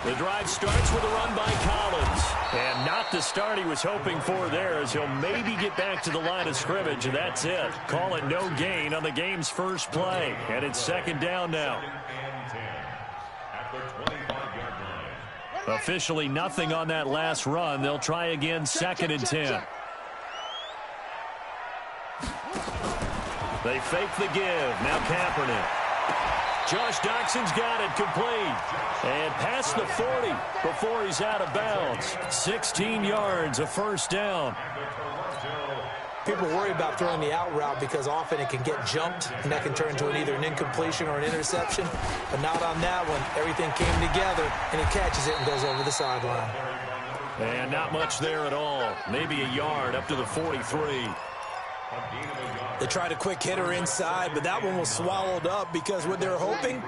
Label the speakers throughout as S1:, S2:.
S1: The drive starts with a run by Collins. And not the start he was hoping for there, as he'll maybe get back to the line of scrimmage, and that's it. Call it no gain on the game's first play. And it's second down now. Officially nothing on that last run. They'll try again, second and 10. They fake the give. Now Kaepernick. Josh Doxson's got it, complete. And past the 40 before he's out of bounds. 16 yards, a first down.
S2: People worry about throwing the out route because often it can get jumped, and that can turn into either an incompletion or an interception. But not on that one. Everything came together, and he catches it and goes over the sideline.
S1: And not much there at all. Maybe a yard up to the 43.
S2: They tried a quick hitter inside, but that one was swallowed up because what they're hoping,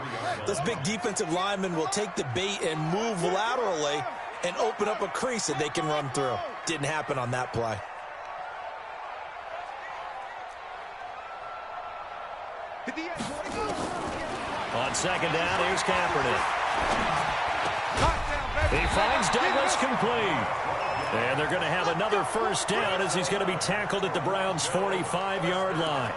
S2: this big defensive lineman will take the bait and move laterally and open up a crease that they can run through. Didn't happen on that play.
S1: On second down, here's Kaepernick. He finds Douglas complete. And they're going to have another first down as he's going to be tackled at the Browns' 45-yard line.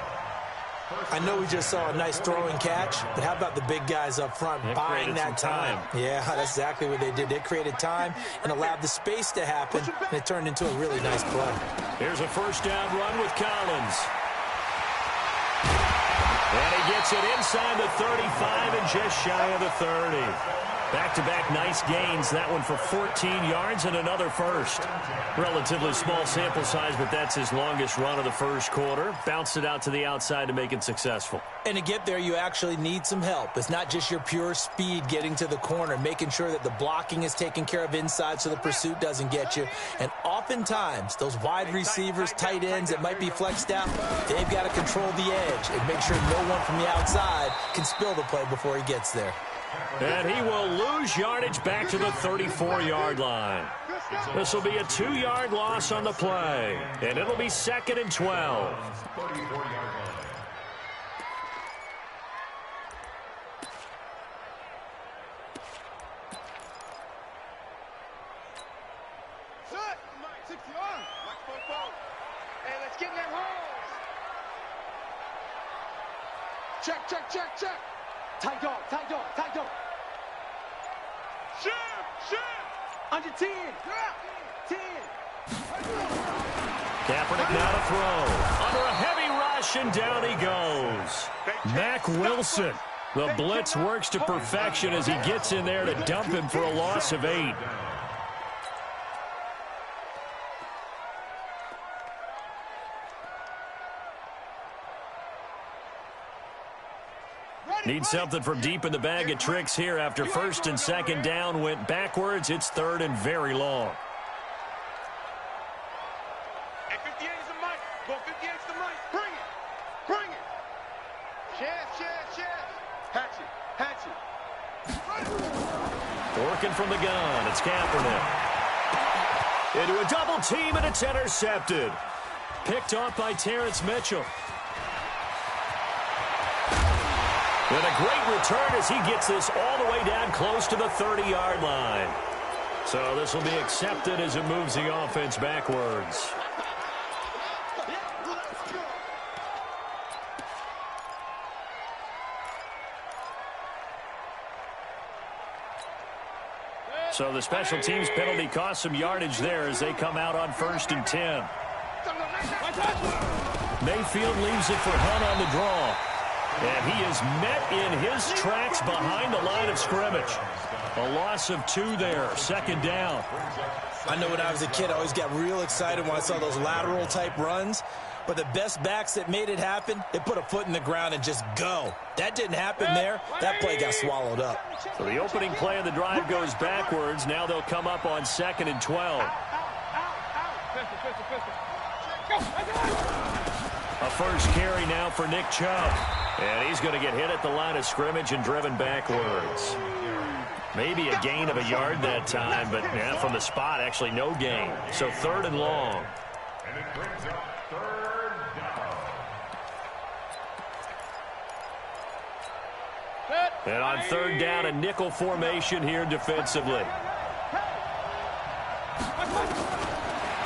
S2: I know we just saw a nice throw and catch, but how about the big guys up front buying that time? Yeah, that's exactly what they did. They created time and allowed the space to happen, and it turned into a really nice play.
S1: Here's a first down run with Collins. And he gets it inside the 35 and just shy of the 30. Back-to-back nice gains. That one for 14 yards and another first. Relatively small sample size, but that's his longest run of the first quarter. Bounced it out to the outside to make it successful.
S2: And to get there, you actually need some help. It's not just your pure speed getting to the corner, making sure that the blocking is taken care of inside so the pursuit doesn't get you. And oftentimes, those wide receivers, tight ends that might be flexed out, they've got to control the edge and make sure no one from the outside can spill the play before he gets there.
S1: And he will lose yardage back to the 34-yard line. This will be a 2-yard loss on the play. And it'll be second and 12.
S3: Hey, let's get in that hole. Check, check, check, check. Tight dog, tight dog, tight dog. Shift. Under 10. 10.
S1: Kaepernick now to throw. Under a heavy rush, and down he goes. Mack Wilson. The blitz works to perfection as he gets in there to dump him for a loss of 8. Need something from deep in the bag of tricks here after first and second down went backwards. It's third and very long.
S3: Hey, 58 is the mic. Go 58 is the mic. Bring it. Chef. Hatch it.
S1: Working from the gun. It's Kaepernick. Into a double team, and it's intercepted. Picked off by Terrence Mitchell. And a great return as he gets this all the way down close to the 30-yard line. So this will be accepted as it moves the offense backwards. So the special teams penalty cost some yardage there as they come out on first and 10. Mayfield leaves it for Hunt on the draw. And he is met in his tracks behind the line of scrimmage. A loss of 2 there, second down.
S2: I know when I was a kid, I always got real excited when I saw those lateral-type runs. But the best backs that made it happen, they put a foot in the ground and just go. That didn't happen there. That play got swallowed up.
S1: So the opening play of the drive goes backwards. Now they'll come up on second and 12. A first carry now for Nick Chubb. And he's going to get hit at the line of scrimmage and driven backwards. Maybe a gain of a yard that time, but yeah, from the spot, actually no gain. So third and long.
S4: And it brings up third down.
S1: And on third down, a nickel formation here defensively.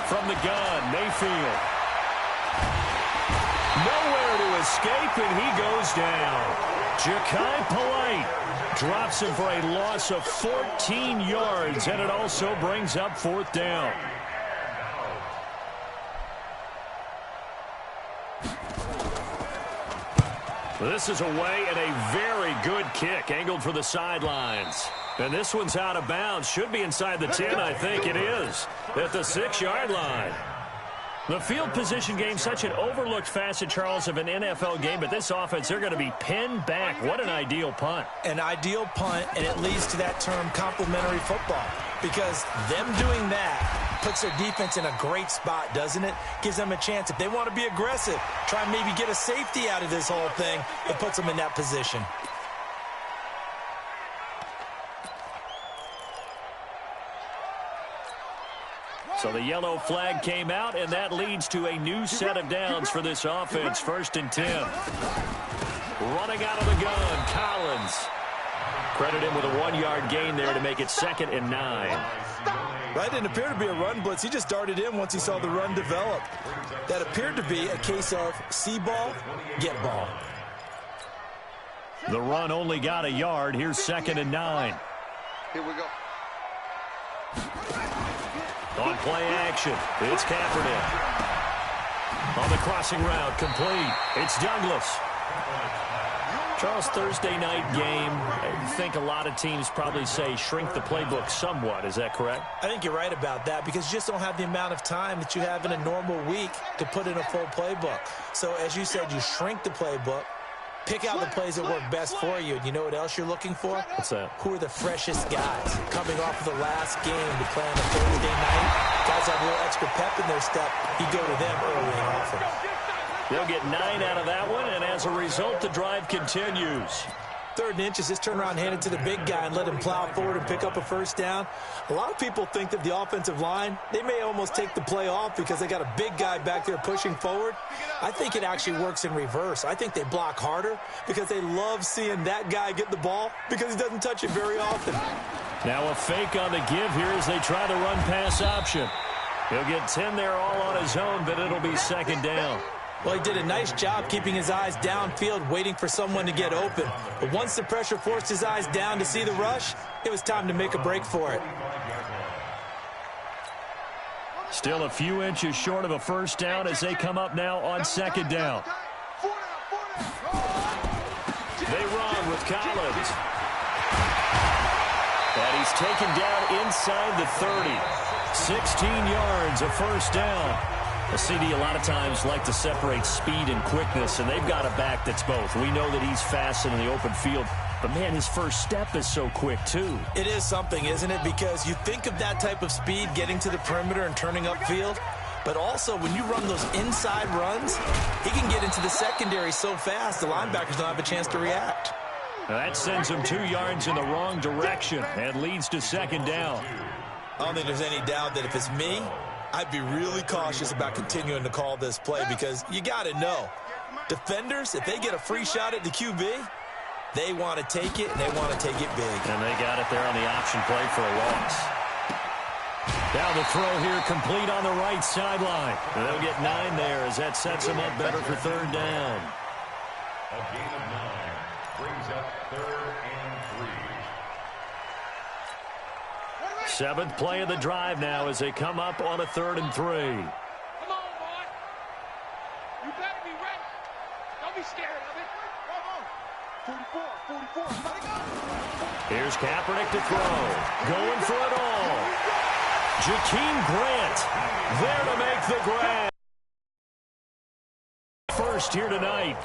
S1: From the gun, Mayfield. Nowhere to escape, and he goes down. Ja'Kai Polite drops him for a loss of 14 yards, and it also brings up fourth down. This is away, and a very good kick angled for the sidelines. And this one's out of bounds. Should be inside the 10, I think it is, at the 6-yard line. The field position game, such an overlooked facet, Charles, of an NFL game, but this offense, they're going to be pinned back. What an ideal punt.
S2: An ideal punt, and it leads to that term complementary football, because them doing that puts their defense in a great spot, doesn't it? Gives them a chance. If they want to be aggressive, try and maybe get a safety out of this whole thing, it puts them in that position.
S1: So the yellow flag came out, and that leads to a new set of downs for this offense. 1st and 10. Running out of the gun, Collins. Credit him with a 1-yard gain there to make it 2nd and 9.
S2: That didn't appear to be a run blitz. He just darted in once he saw the run develop. That appeared to be a case of see ball, get ball.
S1: The run only got a yard. Here's 2nd and 9.
S3: Here we go.
S1: On play action, it's Kaepernick. On the crossing route, complete. It's Douglas. Charles, Thursday night game, I think a lot of teams probably say shrink the playbook somewhat. Is that correct?
S2: I think you're right about that, because you just don't have the amount of time that you have in a normal week to put in a full playbook. So as you said, you shrink the playbook, pick out the plays that work best for you. And you know what else you're looking for?
S1: What's that?
S2: Who are the freshest guys coming off of the last game to play on a Thursday night? Guys have a little extra pep in their step. You go to them early and often.
S1: They'll get 9 out of that one, and as a result, the drive continues.
S2: 3rd and inches, just turn around and hand it to the big guy and let him plow forward and pick up a first down. A lot of people think that the offensive line, they may almost take the play off because they got a big guy back there pushing forward. I think it actually works in reverse. I think they block harder because they love seeing that guy get the ball because he doesn't touch it very often.
S1: Now a fake on the give here as they try the run-pass option. He'll get 10 there all on his own, but it'll be 2nd down.
S2: Well, he did a nice job keeping his eyes downfield, waiting for someone to get open. But once the pressure forced his eyes down to see the rush, it was time to make a break for it.
S1: Still a few inches short of a first down as they come up now on 2nd down. They run with Collins. And he's taken down inside the 30. 16 yards, a first down. A CD a lot of times like to separate speed and quickness, and they've got a back that's both. We know that he's fast in the open field, but, man, his first step is so quick, too.
S2: It is something, isn't it? Because you think of that type of speed getting to the perimeter and turning upfield, but also when you run those inside runs, he can get into the secondary so fast the linebackers don't have a chance to react.
S1: That sends him 2 yards in the wrong direction and leads to 2nd down.
S2: I don't think there's any doubt that if it's me, I'd be really cautious about continuing to call this play because you got to know, defenders, if they get a free shot at the QB, they want to take it, and they want to take it big.
S1: And they got it there on the option play for a loss. Now the throw here complete on the right sideline. And they'll get 9 there as that sets them up better for 3rd down.
S4: A gain of 9 brings up 3rd and 3.
S1: 7th play of the drive now as they come up on a 3rd and 3.
S3: Come on, boy. You better be ready. Don't be scared of it. Come on. 44. Let it go.
S1: Here's Kaepernick to throw. Going for it all. Jakeem Grant there to make the grab. First here tonight.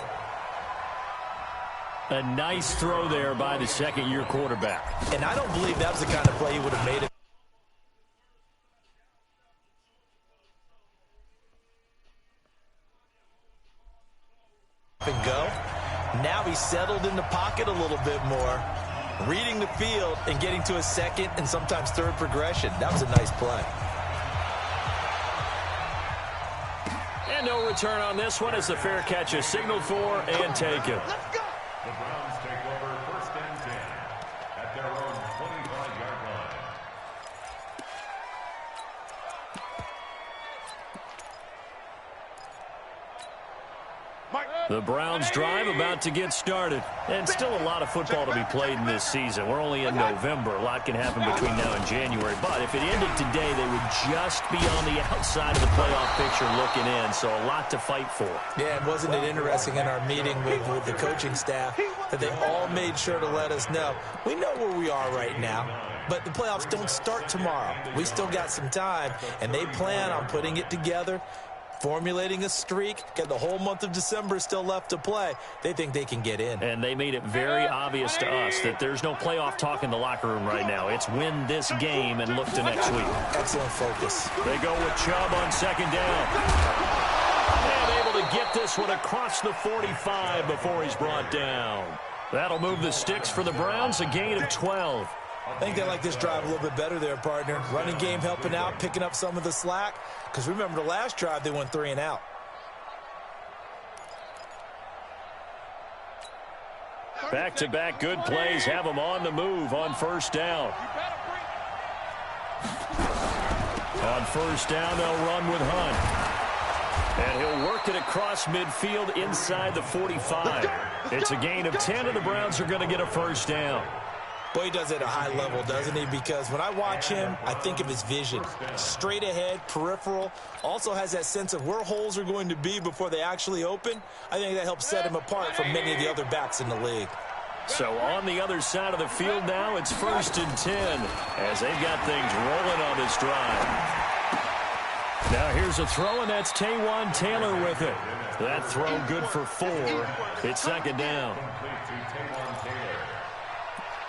S1: A nice throw there by the 2nd-year quarterback.
S2: And I don't believe that was the kind of play he would have made it. And go. Now he's settled in the pocket a little bit more, reading the field and getting to a 2nd and sometimes 3rd progression. That was a nice play.
S1: And no return on this one as the fair catch is signaled for and taken.
S3: Let's go.
S4: The Browns take over 1st and 10.
S1: The Browns drive about to get started. And still a lot of football to be played in this season. We're only in November. A lot can happen between now and January. But if it ended today, they would just be on the outside of the playoff picture looking in. So a lot to fight for.
S2: Yeah, and wasn't it interesting in our meeting with the coaching staff that they all made sure to let us know, we know where we are right now, but the playoffs don't start tomorrow. We still got some time, and they plan on putting it together, formulating a streak, get the whole month of December still left to play. They think they can get in.
S1: And they made it very obvious to us that there's no playoff talk in the locker room right now. It's win this game and look to next week.
S2: Excellent focus.
S1: They go with Chubb on second down. And able to get this one across the 45 before he's brought down. That'll move the sticks for the Browns, a gain of 12.
S2: I think they like this drive a little bit better there, partner. Running game helping out, picking up some of the slack. Because remember, the last drive, they went 3 and out.
S1: Back-to-back good plays have them on the move on first down. On first down, they'll run with Hunt. And he'll work it across midfield inside the 45. It's a gain of 10, and the Browns are going to get a first down.
S2: Boy, he does it at a high level, doesn't he? Because when I watch him, I think of his vision. Straight ahead, peripheral. Also has that sense of where holes are going to be before they actually open. I think that helps set him apart from many of the other backs in the league.
S1: So on the other side of the field now, it's 1st and 10 as they've got things rolling on this drive. Now here's a throw, and that's Taywan Taylor with it. That throw good for 4. It's second down.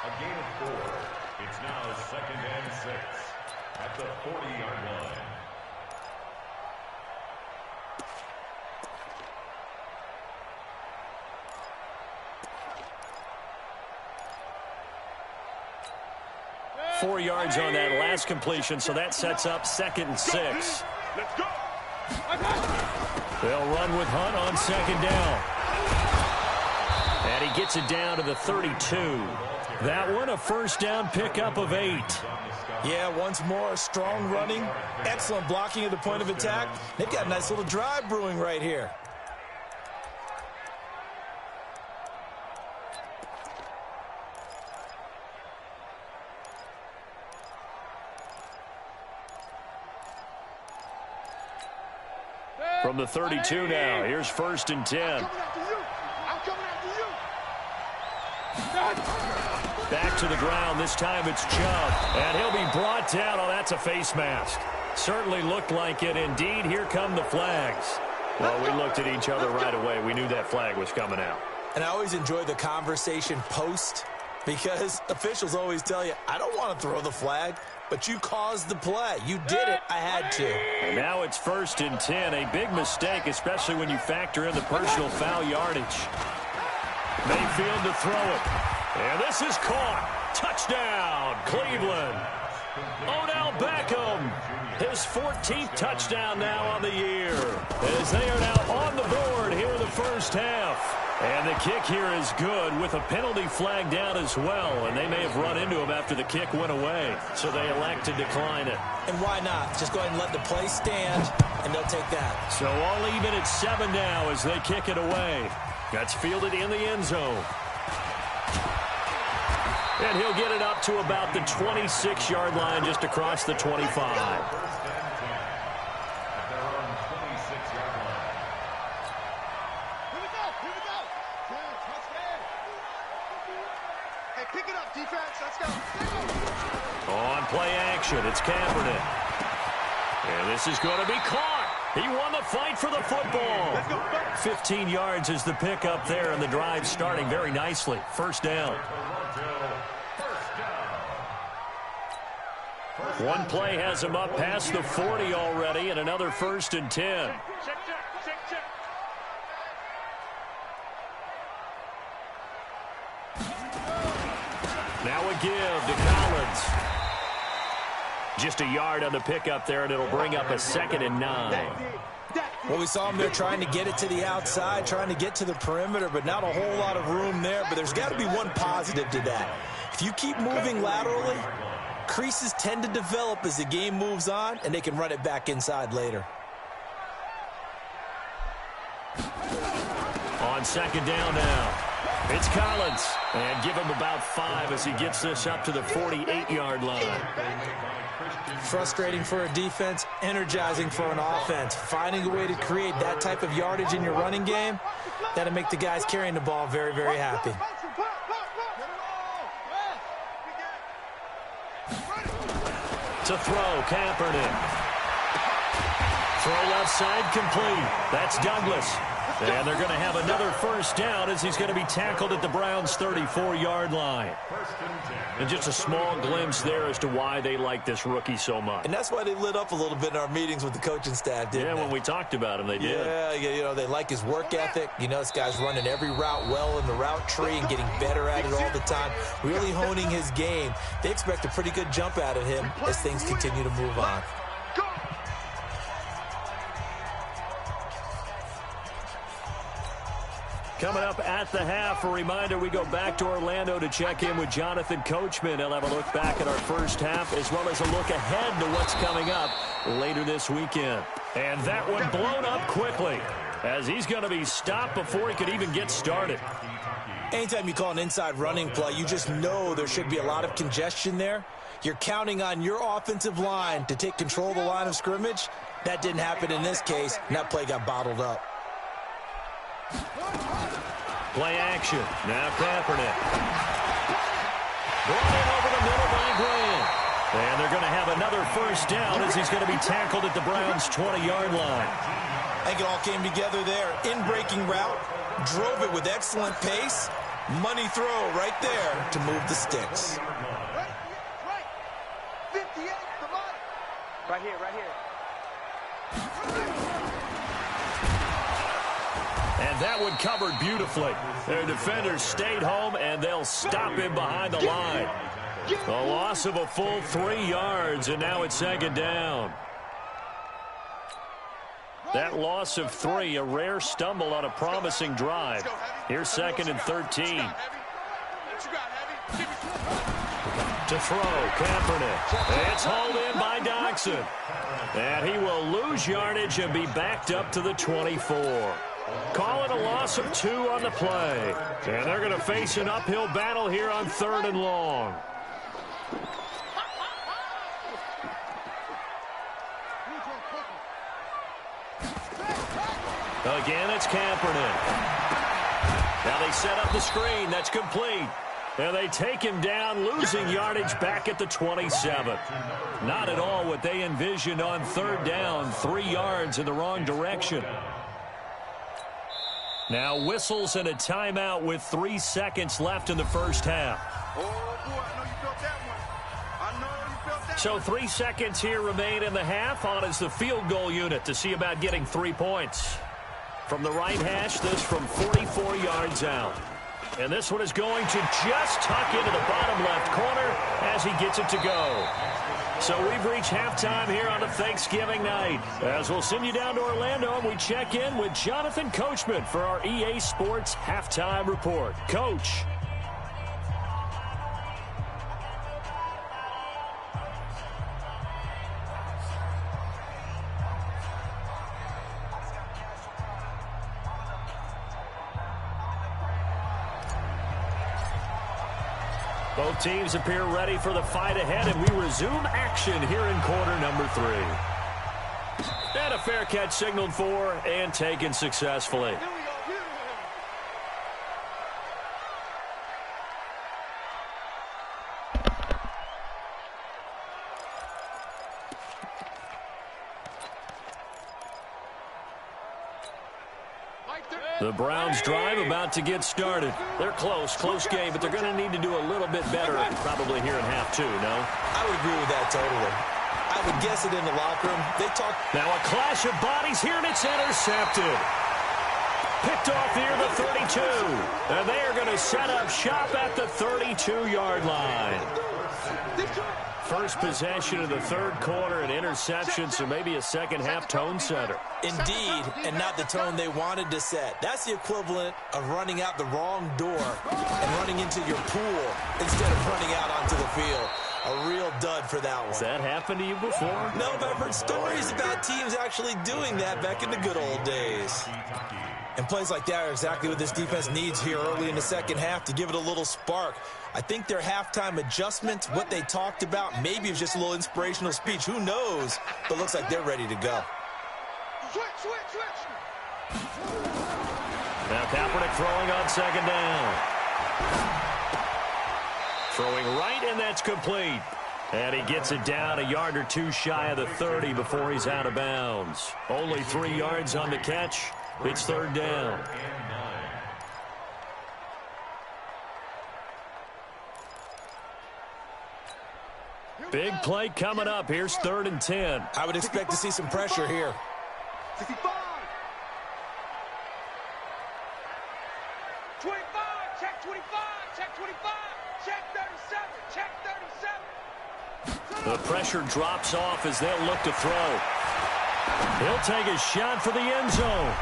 S4: A gain of 4. It's now 2nd and 6 at the 40-yard line.
S1: Yeah. 4 yards on that last completion, so that sets up 2nd and 6.
S3: Let's go.
S1: They'll run with Hunt on second down. And he gets it down to the 32. That one, a first down pickup of 8.
S2: Yeah, once more, strong running, excellent blocking at the point of attack. They've got a nice little drive brewing right here.
S1: From the 32 now, here's 1st and 10.
S3: I'm coming after you.
S1: Back to the ground. This time it's Chubb. And he'll be brought down. Oh, that's a face mask. Certainly looked like it. Indeed, here come the flags. Well, we looked at each other right away. We knew that flag was coming out.
S2: And I always enjoy the conversation post because officials always tell you, I don't want to throw the flag, but you caused the play. You did it. I had to.
S1: And now it's 1st and 10. A big mistake, especially when you factor in the personal foul yardage. Mayfield to throw it. And this is caught. Touchdown, Cleveland. Odell Beckham, his 14th touchdown now on the year. As they are now on the board here in the first half. And the kick here is good with a penalty flag down as well. And they may have run into him after the kick went away. So they elect to decline it.
S2: And why not? Just go ahead and let the play stand, and they'll take that.
S1: So all even at 7 now as they kick it away. That's fielded in the end zone. And he'll get it up to about the 26-yard line, just across the 25. On play action, it's Kaepernick. And this is going to be caught. He won the fight for the football. 15 yards is the pickup there, and the drive starting very nicely. First down. One play has him up past the 40 already, and another 1st and 10. Now a give to Collins. Just a yard on the pickup there, and it'll bring up a 2nd and 9.
S2: Well, we saw him there trying to get it to the outside, trying to get to the perimeter, but not a whole lot of room there. But there's got to be one positive to that. If you keep moving laterally, creases tend to develop as the game moves on, and they can run it back inside later.
S1: On second down now, it's Collins. And give him about 5 as he gets this up to the 48-yard line.
S2: Frustrating for a defense, energizing for an offense. Finding a way to create that type of yardage in your running game, that'll make the guys carrying the ball very, very happy.
S1: To throw, Kaepernick. Throw left side, complete. That's Douglas. And they're going to have another first down as he's going to be tackled at the Browns' 34-yard line. And just a small glimpse there as to why they like this rookie so much.
S2: And that's why they lit up a little bit in our meetings with the coaching staff, didn't they?
S1: Yeah, when we talked about him, they did.
S2: Yeah, you know, they like his work ethic. You know, this guy's running every route well in the route tree and getting better at it all the time, really honing his game. They expect a pretty good jump out of him as things continue to move on.
S1: Coming up at the half, a reminder, we go back to Orlando to check in with Jonathan Coachman. He'll have a look back at our first half as well as a look ahead to what's coming up later this weekend. And that one blown up quickly as he's going to be stopped before he could even get started.
S2: Anytime you call an inside running play, you just know there should be a lot of congestion there. You're counting on your offensive line to take control of the line of scrimmage. That didn't happen in this case, and that play got bottled up.
S1: Play action. Now Kaepernick. Brought in over the middle by Graham. And they're going to have another first down as he's going to be tackled at the Browns' 20-yard line.
S2: I think it all came together there. In-breaking route. Drove it with excellent pace. Money throw right there to move the sticks.
S3: Right. 58, come on. Right here.
S1: And that one covered beautifully. Their defenders stayed home, and they'll stop him behind the line. A loss of a full 3 yards, and now it's second down. That loss of 3, a rare stumble on a promising drive. Here's second and 13. To throw, Kaepernick. It's hauled in by Dodson. And he will lose yardage and be backed up to the 24. Call it a loss of 2 on the play. And they're going to face an uphill battle here on 3rd and long. Again, it's Kaepernick. Now they set up the screen. That's complete. And they take him down, losing yardage back at the 27. Not at all what they envisioned on 3rd down. 3 yards in the wrong direction. Now whistles and a timeout with 3 seconds left in the first half.
S3: Oh, boy, I know you felt that one. I know you felt that.
S1: So 3 seconds here remain in the half. On is the field goal unit to see about getting 3 points. From the right hash, this from 44 yards out. And this one is going to just tuck into the bottom left corner as he gets it to go. So we've reached halftime here on a Thanksgiving night. As we'll send you down to Orlando and we check in with Jonathan Coachman for our EA Sports Halftime Report. Coach. Both teams appear ready for the fight ahead, and we resume action here in quarter number 3. And a fair catch signaled for and taken successfully. The Browns drive about to get started. They're close game, but they're going to need to do a little bit better probably here in half 2, no?
S2: I would agree with that totally. I would guess it in the locker room. They talk.
S1: Now a clash of bodies here, and it's intercepted. Picked off near the 32. And they are going to set up shop at the 32-yard line. First possession of the 3rd quarter, an interception, so maybe a second half tone setter.
S2: Indeed, and not the tone they wanted to set. That's the equivalent of running out the wrong door and running into your pool instead of running out onto the field. A real dud for that one.
S1: Has that happened to you before?
S2: No, but I've heard stories about teams actually doing that back in the good old days. And plays like that are exactly what this defense needs here early in the second half to give it a little spark. I think their halftime adjustments, what they talked about, maybe it was just a little inspirational speech. Who knows? But looks like they're ready to go.
S3: Switch.
S1: Now Kaepernick throwing on second down. Throwing right, and that's complete. And he gets it down a yard or two shy of the 30 before he's out of bounds. Only 3 yards on the catch. It's third down. Big play coming up. Here's 3rd and 10.
S2: I would expect to see some pressure here.
S3: 65. 25. Check 25. Check 25. Check 37. Check 37.
S1: The pressure drops off as they'll look to throw. He'll take a shot for the end zone.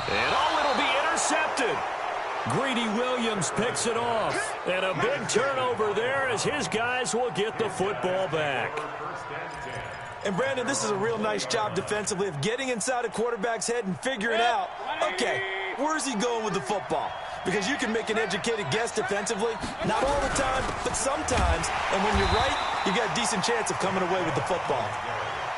S1: And it'll be intercepted. Greedy Williams picks it off. And a big turnover there as his guys will get the football back.
S2: And, Brandon, this is a real nice job defensively of getting inside a quarterback's head and figuring out, okay, where's he going with the football? Because you can make an educated guess defensively, not all the time, but sometimes. And when you're right, you got a decent chance of coming away with the football.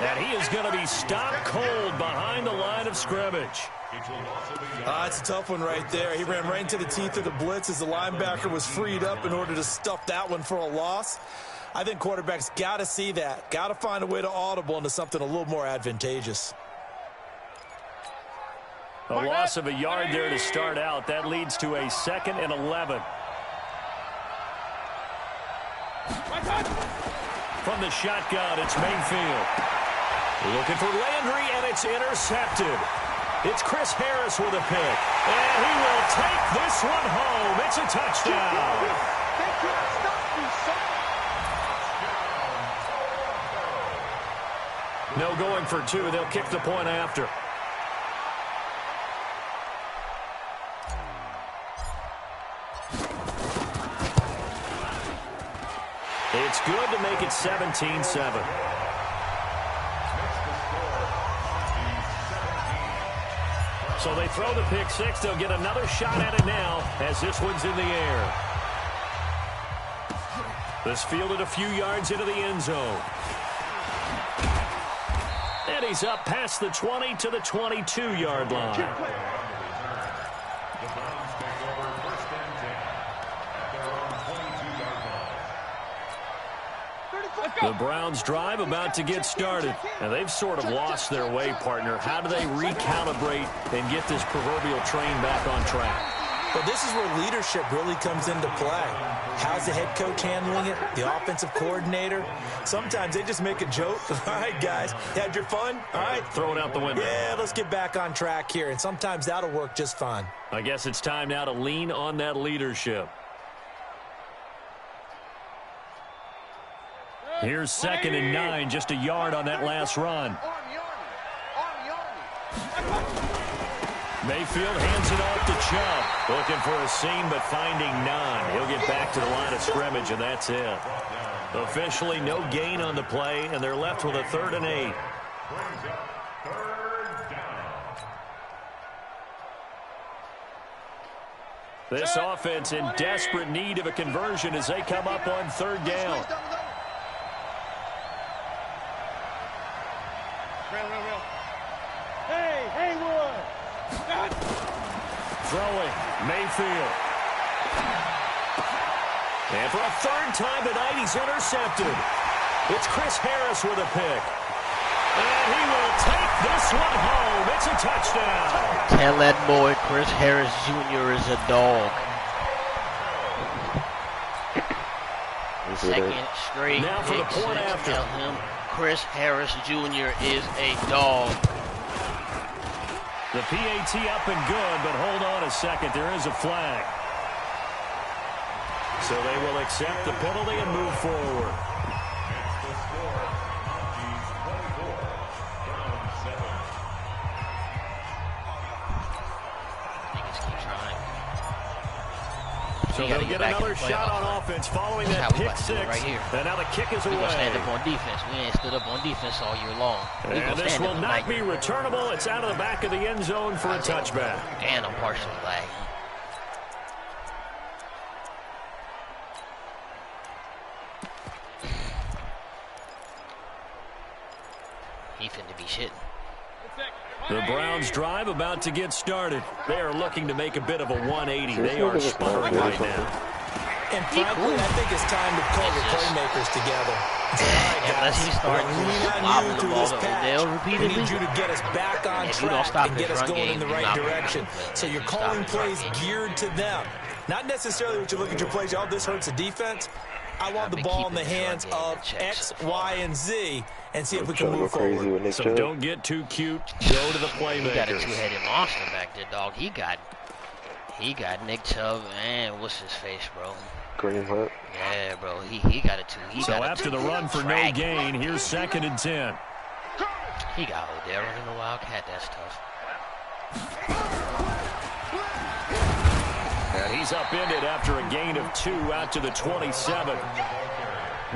S1: And he is going to be stopped cold behind the line of scrimmage.
S2: It's a tough one right there. He ran right into the teeth of the blitz as the linebacker was freed up in order to stuff that one for a loss. I think quarterbacks got to see that. Got to find a way to audible into something a little more advantageous.
S1: A loss of a yard there to start out. That leads to a 2nd and 11. From the shotgun, it's Mayfield. Looking for Landry, and it's intercepted. It's Chris Harris with a pick. And he will take this one home. It's a touchdown.
S3: They can't stop me, son.
S1: No going for 2. They'll kick the point after. It's good to make it 17-7. So they throw the pick 6. They'll get another shot at it now as this one's in the air. This fielded a few yards into the end zone. And he's up past the 20 to the 22-yard line. The Browns drive about to get started. And they've sort of lost their way, partner. How do they recalibrate and get this proverbial train back on track?
S2: But this is where leadership really comes into play. How's the head coach handling it? The offensive coordinator? Sometimes they just make a joke. All right, guys, had your fun? All right.
S1: Throw it out the window.
S2: Yeah, let's get back on track here. And sometimes that'll work just fine.
S1: I guess it's time now to lean on that leadership. Here's 2nd and 9, just a yard on that last run. Mayfield hands it off to Chubb. Looking for a seam, but finding none. He'll get back to the line of scrimmage, and that's it. Officially no gain on the play, and they're left with a 3rd and 8. This offense in desperate need of a conversion as they come up on 3rd down.
S3: Hey, Wood.
S1: Throwing, Mayfield. And for a 3rd time tonight, he's intercepted. It's Chris Harris with a pick. And he will take this one home. It's a touchdown.
S5: Tell that boy Chris Harris Jr. is a dog. The 2nd straight
S1: Now for the point after.
S5: Tell him Chris Harris Jr. is a dog.
S1: The PAT up and good, but hold on a second. There is a flag. So they will accept the penalty and move forward. So So they'll get another shot on offense following that pick six.
S5: Right here.
S1: And now the kick is away.
S5: We're going to stand up on defense. We ain't stood up on defense all year long.
S1: And this will not be returnable. It's out of the back of the end zone for a touchback.
S5: And I'm partially lagging. He finna be shitting.
S1: The Browns drive about to get started. They are looking to make a bit of a 180. They are sputtering right now.
S2: And frankly, I think it's time to call your playmakers together.
S5: Unless he starts lobbing the ball to Odell repeatedly.
S2: We need you to get us back on track and get us going in the right direction. So you're calling plays geared to them. Not necessarily what you look at your plays, oh, this hurts the defense. I want the ball in the hands of X, Y, and Z and see if we can move forward.
S1: So don't get too cute. Go to the playmakers.
S5: He got a two-headed monster back there, dog. He got Nick Chubb and what's his face, bro?
S6: Green Hunt.
S5: Yeah, bro. He got a two.
S1: So after the run for no gain, here's 2nd and 10.
S5: He got Odell running the Wildcat. That's tough.
S1: And he's upended after a gain of 2 out to the 27.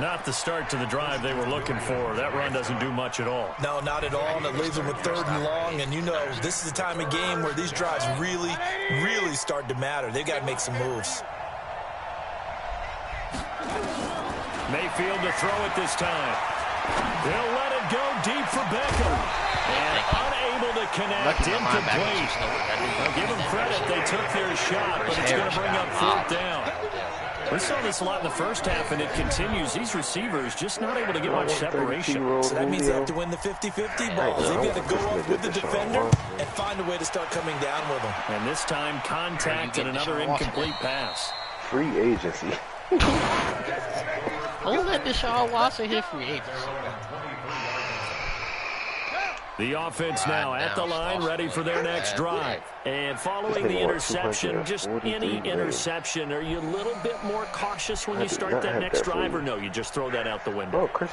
S1: Not the start to the drive they were looking for. That run doesn't do much at all.
S2: No, not at all, and it leaves them with 3rd and long. And you know, this is the time of game where these drives really, really start to matter. They've got to make some moves.
S1: Mayfield to throw it this time. They'll let it go deep for Beckham. And unable to connect, incomplete. Now give them credit, they took their shot, but it's going to bring up 4th down. We saw this a lot in the first half, and it continues. These receivers just not able to get much separation.
S2: So that means they have to win the 50-50 balls. They've got to go up with the defender and find a way to start coming down with them.
S1: And this time, contact and another incomplete pass.
S6: Free agency.
S5: Who let Deshaun Watson hit free agency?
S1: The offense now at the line, ready for their next drive. And following the interception, just any interception, are you a little bit more cautious when you start that next drive, or no, you just throw that out the window?
S2: I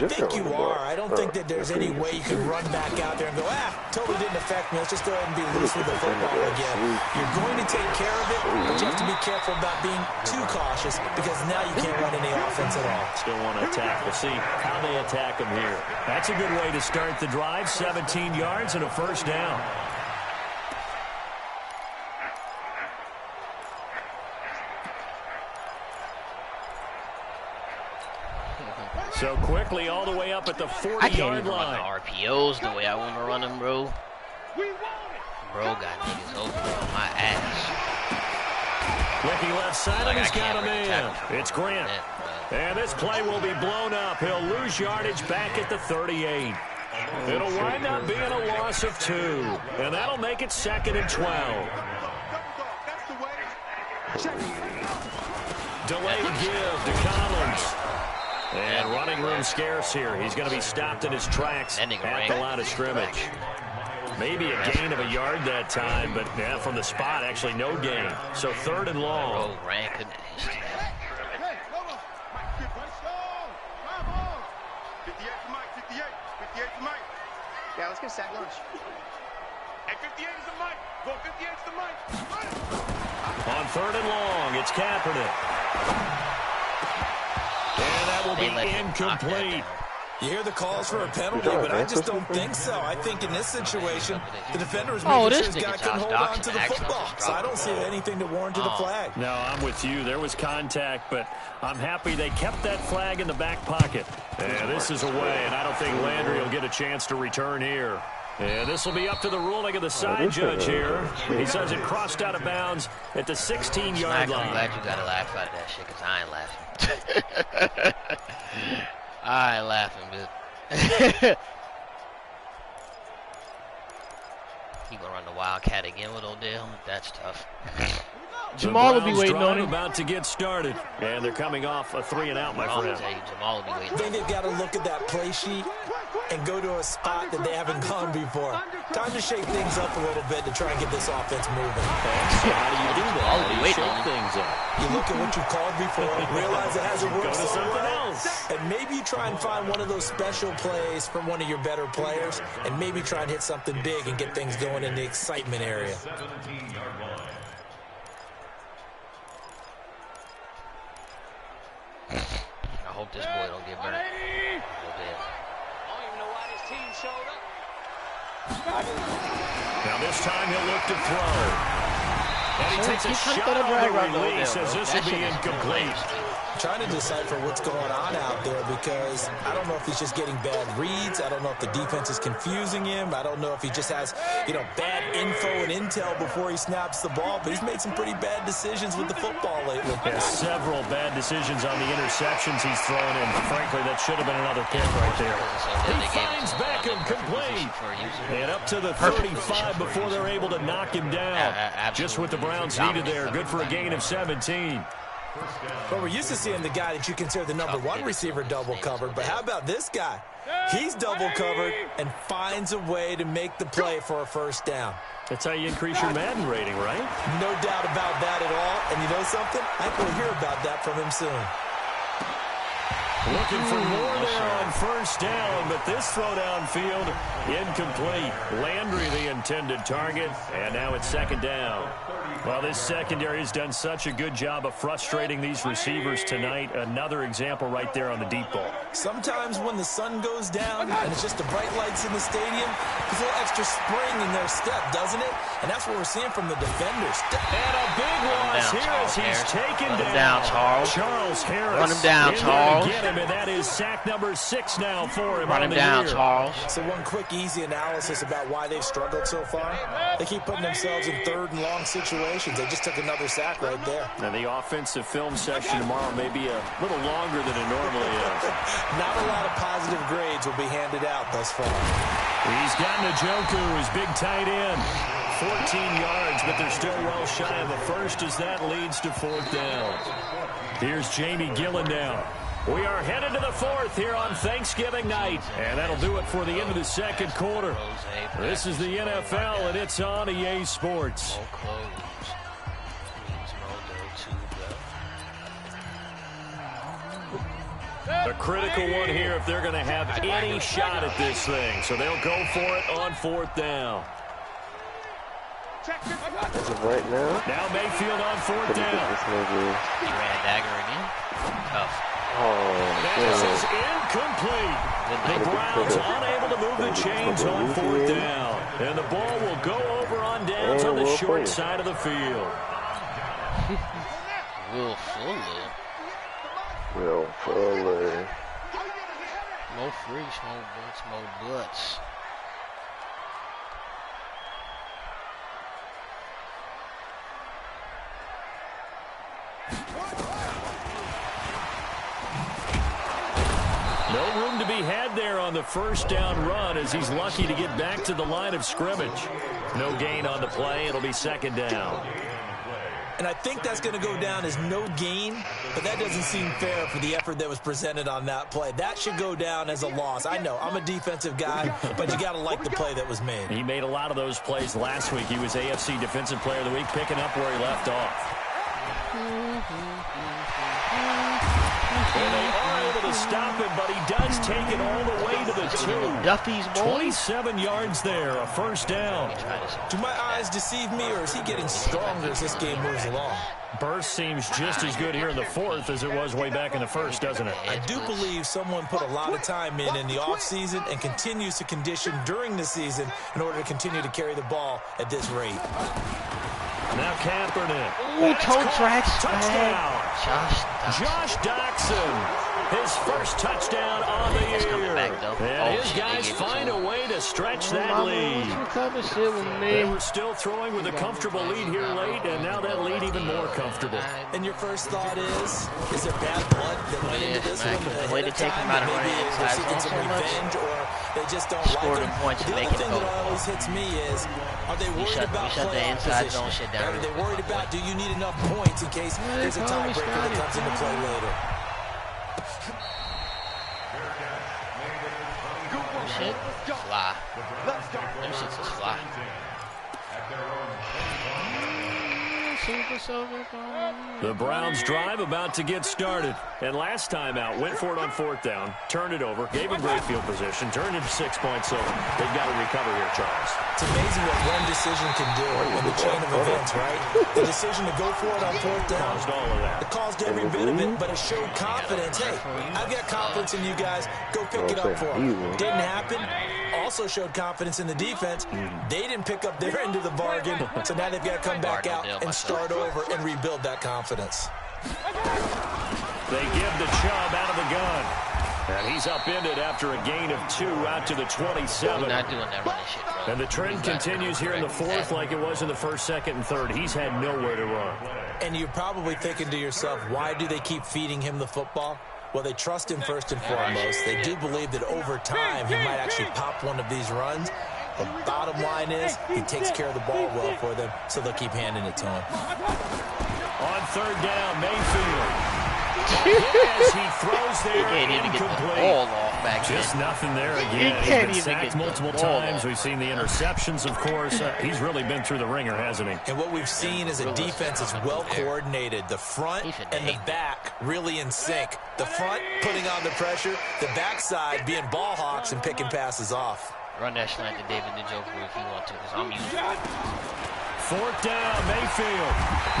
S2: think you are. I don't think that there's any way you can run back out there and go, totally didn't affect me. Let's just go ahead and be loose with the football again. You're going to take care of it, but you have to be careful about being too cautious because now you can't run any offense at all.
S1: Still want to attack. We'll see how they attack them here. That's a good way to start the drive. 17 yards and a 1st down. So quickly all the way up at the 40-yard line.
S5: I can't even run the RPOs the way I want to run them, bro. Bro got niggas open on my ass.
S1: Looking left side, and he's got him in. It's Grant. And this play will be blown up. He'll lose yardage back at the 38. It'll wind up being a loss of 2. And that'll make it 2nd and 12. Delayed give to Collins. And running room scarce here. He's going to be stopped in his tracks at the line of scrimmage. Maybe a gain of a yard that time, but from the spot, actually no gain. So 3rd and long.
S5: Bro, ran couldn't hit his tail.
S3: Yeah, let's get sack lunch. Hey, 58 is the mic. Go, 58 is the mic.
S1: On 3rd and long, it's Kaepernick. And that will be incomplete.
S2: You hear the calls for a penalty, but I just don't think so. I think in this situation, the defender was making sure his guy couldn't hold on to the football. So I don't see anything to warrant to the flag.
S1: No, I'm with you. There was contact, but I'm happy they kept that flag in the back pocket. And this is away, and I don't think Landry will get a chance to return here. And this will be up to the ruling of the side judge here. He says it crossed out of bounds at the 16-yard line.
S5: I'm glad you got a laugh out of that shit, because I ain't laughing. I ain't laughing, but he gonna run the Wildcat again with Odell. That's tough.
S1: Jamal will be waiting on him. About to get started, and they're coming off a 3-and-out, my friend.
S5: Jamal will be waiting.
S2: I think they've got to look at that play sheet and go to a spot that they haven't gone before. Time to shake things up a little bit to try and get this offense moving.
S1: So how do you do that? How do you shake things up?
S2: You look at what you called before, realize it hasn't worked
S1: Go to
S2: so
S1: something
S2: well,
S1: else.
S2: and maybe you try and find one of those special plays from one of your better players, and maybe try and hit something big and get things going in the excitement area.
S5: hope this boy don't get burnt.
S3: I don't even know why this team showed up.
S1: Now this time he'll look to throw. And he takes a shot on the release as this will be incomplete.
S2: Trying to decipher what's going on out there because I don't know if he's just getting bad reads. I don't know if the defense is confusing him. I don't know if he just has, bad info and intel before he snaps the ball. But he's made some pretty bad decisions with the football lately.
S1: Yeah, several bad decisions on the interceptions he's thrown, and frankly, that should have been another pick right there. He finds Beckham complete. And up to the 35 before they're able to knock him down. Just what the Browns needed there. Good for a gain of 17.
S2: Well, we're used to seeing the guy that you consider the number one receiver double covered, but how about this guy? He's double covered and finds a way to make the play for a first down.
S1: That's how you increase your Madden rating, right?
S2: No doubt about that at all. And you know something? I think we'll hear about that from him soon.
S1: Looking for more there on first down, but this throw downfield incomplete. Landry the intended target, and now it's second down. Well, this secondary has done such a good job of frustrating these receivers tonight. Another example right there on the deep ball.
S2: Sometimes when the sun goes down and it's just the bright lights in the stadium, there's a little extra spring in their step, doesn't it? And that's what we're seeing from the defenders.
S1: And a big loss here as he's taken down. Charles Harris.
S5: Run him down, Charles.
S1: Get him, and that is sack number 6 now for him.
S5: Run him down, Charles.
S2: So one quick, easy analysis about why they've struggled so far. They keep putting themselves in third and long situations. They just took another sack right there.
S1: And the offensive film session tomorrow may be a little longer than it normally is.
S2: Not a lot of positive grades will be handed out thus far.
S1: He's got Njoku, his big tight end. 14 yards, but they're still well shy of the first as that leads to fourth down. Here's Jamie Gillen now. We are headed to the fourth here on Thanksgiving night. And that'll do it for the end of the second quarter. This is the NFL, and it's on EA Sports. A critical one here if they're going to have any shot at this thing. So they'll go for it on fourth down.
S6: As of right now.
S1: Now Mayfield on fourth down.
S5: He ran a dagger again. Tough.
S1: This is incomplete. The Browns unable to move the chains on fourth down. And the ball will go over on downs on the short side of the field.
S5: Will Fuller.
S6: Will Fuller.
S5: More freaks, more butts, more butts.
S1: No room to be had there on the first down run as he's lucky to get back to the line of scrimmage. No gain on the play. It'll be second down.
S2: And I think that's going to go down as no gain, but that doesn't seem fair for the effort that was presented on that play. That should go down as a loss. I know, I'm a defensive guy, but you got to like the play that was made.
S1: He made a lot of those plays last week. He was AFC Defensive Player of the Week, picking up where he left off. And they are able to stop him, but he does take it all the way to the 2.
S5: Duffy's boy.
S1: 27 yards there, a first down.
S2: Do my eyes deceive me, or is he getting stronger as this game moves along?
S1: Burst seems just as good here in the fourth as it was way back in the first, doesn't it?
S2: I do believe someone put a lot of time in the offseason and continues to condition during the season in order to continue to carry the ball at this rate.
S1: Now Kaepernick.
S5: Ooh, toe tracks.
S1: Touchdown.
S5: Josh
S1: Doxson. His first touchdown on the year. And his guys find a way to stretch that lead. They were still throwing with a comfortable lead here late, and now that lead even more comfortable.
S2: And your first thought is there bad blood that went into this one?
S5: The way to take him out of running
S2: inside zone so revenge, or they just don't like him.
S5: Points
S2: the other thing that always hits me is, are they worried about playoff position? Are they worried about, do you need enough points in case there's a tiebreaker that comes into play later?
S5: Shit, fly. Them shits is fly.
S1: The Browns drive about to get started. And last time out, went for it on 4th down, turned it over, gave him great field position, turned it to 6 points. So they've got to recover here, Charles.
S2: It's amazing what one decision can do in the chain of events, right? The decision to go for it on 4th down.
S1: Caused all of that.
S2: It caused every bit of it, but it showed confidence. Hey, I've got confidence in you guys. Go pick it up for them. Didn't happen. Also showed confidence in the defense. They didn't pick up their end of the bargain, so now they've got to come back out and start over and rebuild that confidence.
S1: They give the Chubb out of the gun. And he's upended after a gain of 2 out to the 27.
S5: We're not doing that running shit, bro.
S1: And the trend continues here in the 4th like it was in the 1st, 2nd, and 3rd. He's had nowhere to run.
S2: And you're probably thinking to yourself, why do they keep feeding him the football? Well, they trust him first and foremost. They do believe that over time he might actually pop one of these runs. The bottom line is he takes care of the ball well for them, so they'll keep handing it to him.
S1: On 3rd down, Mayfield. As he throws there,
S5: he can't even get the ball off back
S1: Just
S5: then.
S1: nothing there again. He's been sacked multiple times. We've seen the interceptions, of course. He's really been through the ringer, hasn't he?
S2: And what we've seen is a defense that's well coordinated. The front and the back really in sync. The front putting on the pressure, the backside being ball hawks and picking passes off.
S5: Run that slant to David Njoku if you want to, because I'm using it.
S1: 4th down, Mayfield.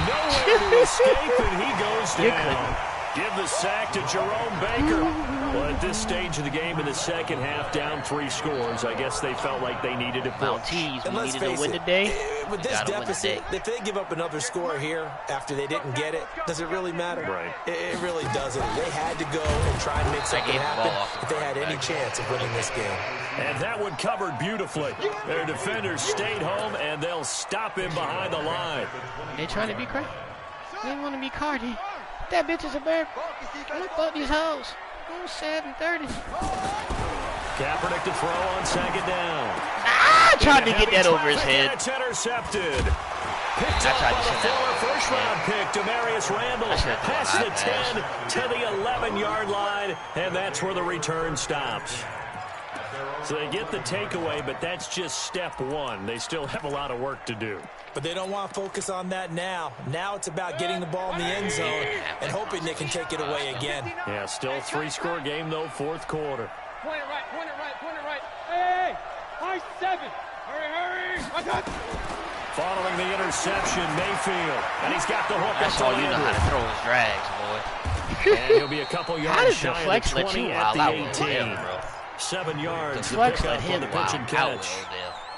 S1: Nowhere to escape, and he goes down. Give the sack to Jerome Baker. Well, at this stage of the game in the 2nd half, down 3 scores, I guess they felt like they needed to push.
S5: Mounties, we needed to win today.
S2: With this deficit, if they give up another score here after they didn't get it, does it really matter?
S1: Right.
S2: It really doesn't. They had to go and try and make something happen if they had any chance of winning this game.
S1: And that one covered beautifully. Their defenders stayed home, and they'll stop him behind the line.
S5: They trying to be crazy. They want to be Cardi. That bitch is a bird. Look at these hoes. 7:30.
S1: Kaepernick to throw on 2nd down.
S5: Tried to get that over his head.
S1: It's intercepted. Picked up by the former first-round pick, Demarius Randall. Past the 10 to the 11-yard line, and that's where the return stops. So they get the takeaway, but that's just step 1. They still have a lot of work to do.
S2: But they don't want to focus on that now. Now it's about getting the ball in the end zone and hoping they can take it away again.
S1: Yeah, still a 3-score game, though, 4th quarter.
S3: Point it right, point it right, point it right. Hey, high 7. Hurry.
S1: Following the interception, Mayfield. And he's got the hook.
S5: That's all you know how to throw his drags, boy.
S1: And he'll be a couple yards shy of the 20 at the 18. 7 yards to pick up on the pitch and catch.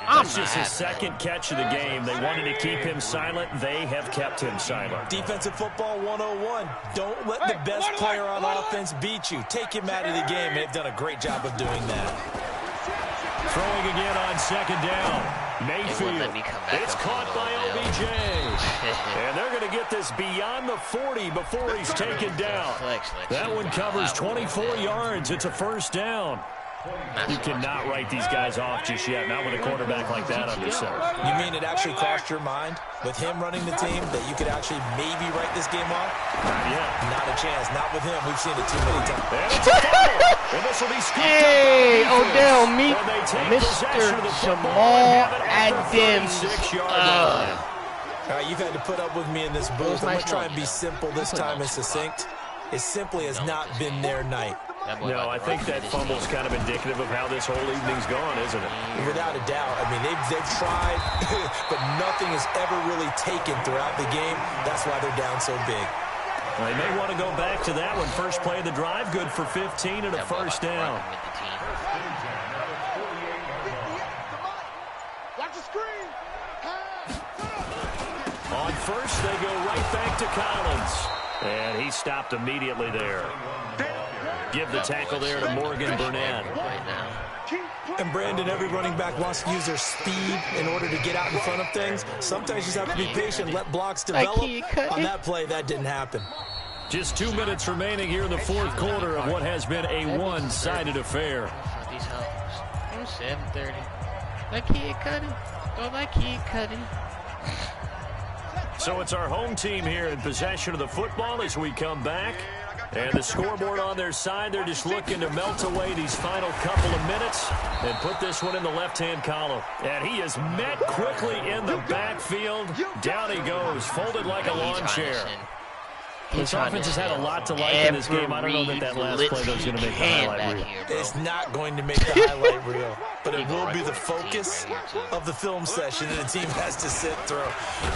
S1: That's just his 2nd catch of the game. They wanted to keep him silent. They have kept him silent.
S2: Defensive football 101. Don't let the best player on offense beat you. Take him out of the game. They've done a great job of doing that.
S1: Throwing again on 2nd down. Mayfield. It's caught by OBJ. And they're going to get this beyond the 40 before he's taken down. That one covers 24 yards. It's a 1st down. You cannot write these guys off just yet, not with a quarterback like that under center.
S2: You mean it actually crossed your mind with him running the team that you could actually maybe write this game off?
S1: Not yet.
S2: Not a chance. Not with him. We've seen it too many times.
S1: And it's a fumble. And this will be scooped
S5: Hey,
S1: up.
S5: Odell Meek,
S1: Mr.
S5: Jamal Adams.
S2: All right, you've had to put up with me in this booth. I'm going to try and be simple this time and succinct. It simply has not been their night.
S1: No, I think that fumble's kind of indicative of how this whole evening's gone, isn't it?
S2: Without a doubt. I mean, they've tried, but nothing has ever really taken throughout the game. That's why they're down so big.
S1: Well, they may want to go back to that one. First play of the drive, good for 15 and a 1st down.
S3: Watch the screen.
S1: On 1st, they go right back to Collins. And he stopped immediately there. Give the tackle there to Morgan Burnett.
S2: And Brandon, every running back wants to use their speed in order to get out in front of things. Sometimes you just have to be patient, let blocks develop. On that play, that didn't happen.
S1: Just 2 minutes remaining here in the 4th quarter of what has been a one-sided affair.
S5: These hoes. 7:30. That kid cutting. Go that kid cutting.
S1: So it's our home team here in possession of the football as we come back. And the scoreboard on their side, they're just looking to melt away these final couple of minutes and put this one in the left-hand column. And he is met quickly in the backfield. Down he goes, folded like a lawn chair. This offense has had a lot to like in this game. I don't know that last play though is going to make the highlight reel.
S2: It's not going to make the highlight reel, but it will be the focus of the film session that the team has to sit through.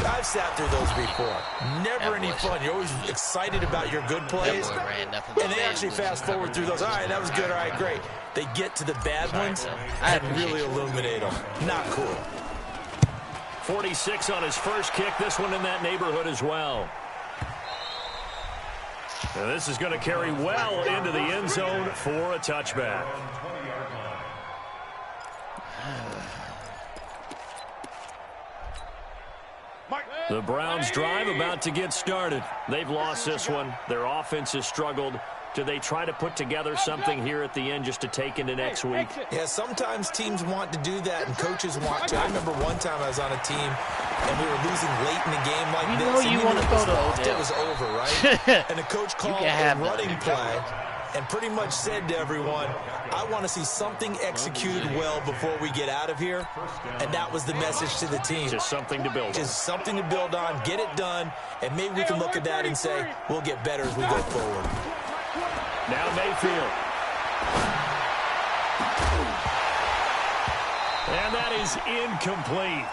S2: I've sat through those before. Never any fun. You're always excited about your good plays, and they actually fast forward through those. All right, that was good. All right, great. They get to the bad ones and really illuminate them. Not cool.
S1: 46 on his first kick. This one in that neighborhood as well. And this is going to carry well into the end zone for a touchback. The Browns drive about to get started. They've lost this one. Their offense has struggled. Do they try to put together something here at the end just to take into next week?
S2: Yeah, sometimes teams want to do that and coaches want to. I remember one time I was on a team and we were losing late in the game like this.
S5: You want to go to
S2: it was over, right? And the coach called a running play and pretty much said to everyone, I want to see something executed well before we get out of here. And that was the message to the team.
S1: Just something to build on.
S2: Just something to build on, get it done, and maybe we can look at that and say, we'll get better as we go forward.
S1: Now Mayfield. And that is incomplete.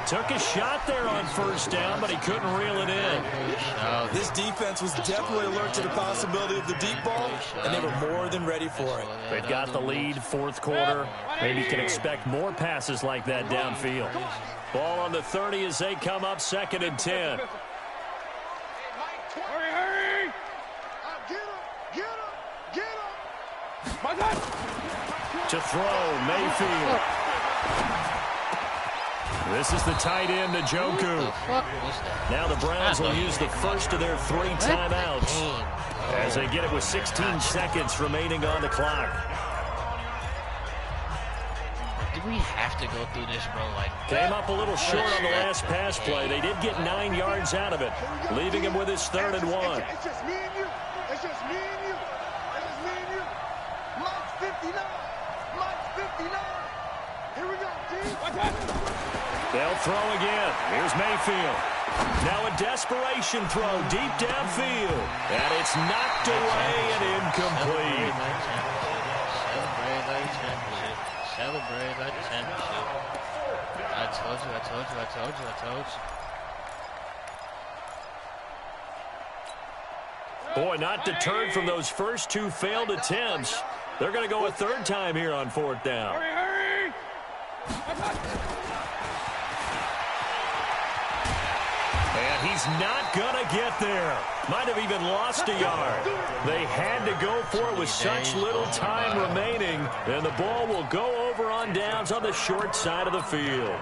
S1: Took a shot there on first down, but he couldn't reel it in.
S2: This defense was definitely alert to the possibility of the deep ball, and they were more than ready for it.
S1: They've got the lead, fourth quarter. Maybe you can expect more passes like that downfield. Ball on the 30 as they come up, 2nd and 10. To throw, Mayfield. This is the tight end, Njoku. Now the Browns will use the first of their 3 timeouts as they get it with 16 seconds remaining on the clock.
S5: Do we have to go through this, bro?
S1: Came up a little short on the last pass play. They did get 9 yards out of it, leaving him with his 3rd and 1.
S3: It's just me and you. It's just me and you. It's just me and you. Mike's 59. Mike's 59. Here we go, team.
S1: They'll throw again. Here's Mayfield. Now a desperation throw deep downfield. And it's knocked away and incomplete.
S5: Celebrate that championship. I told you.
S1: Boy, not deterred from those first 2 failed attempts. They're going to go a 3rd time here on 4th down.
S3: Hurry!
S1: And he's not going to get there. Might have even lost a yard. They had to go for it with such little time remaining. And the ball will go over on downs on the short side of the field.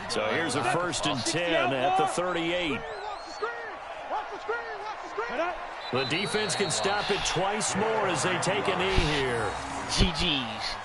S1: So here's a 1st and 10 at the 38. The defense can stop it twice more as they take a knee here.
S5: GG's.